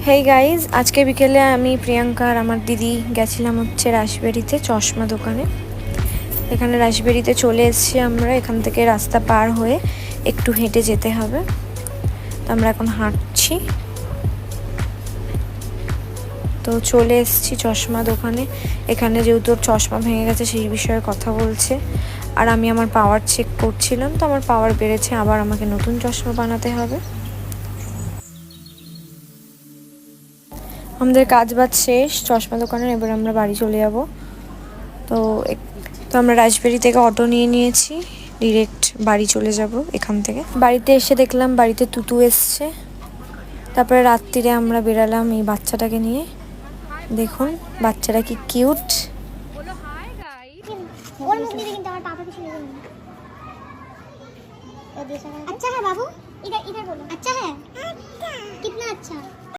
Hey guys, আজকে বিকেলে আমি প্রিয়াঙ্কা আর আমার দিদি গেছিলাম হচ্ছে রাসবেরিতে চশমা দোকানে। এখানে রাসবেরিতে চলে এসেছি আমরা। এখান থেকে রাস্তা পার হয়ে একটু হেঁটে যেতে হবে। তো আমরা এখন হাঁটছি। তো চলে এসেছি চশমা দোকানে। এখানে যেহেতু ওর চশমা ভেঙে গেছে সেই বিষয়ে কথা বলছে, আর আমি আমার পাওয়ার চেক করছিলাম। তো আমার পাওয়ার বেড়েছে, আবার আমাকে নতুন চশমা বানাতে হবে। আমাদের কাজ বাজ শেষ চশমা দোকানের, এবার আমরা বাড়ি চলে যাব। তো আমরা রাজবাড়ি থেকে অটো নিয়ে নিয়েছি, ডিরেক্ট বাড়ি চলে যাব এখান থেকে। বাড়িতে এসে দেখলাম বাড়িতে তুতু এসছে। তারপরে রাত্রিরে আমরা বেরালাম এই বাচ্চাটাকে নিয়ে। দেখুন বাচ্চাটা কি কিউট। अच्छा है बाबू, इधर इधर बोलो। अच्छा है, कितना अच्छा।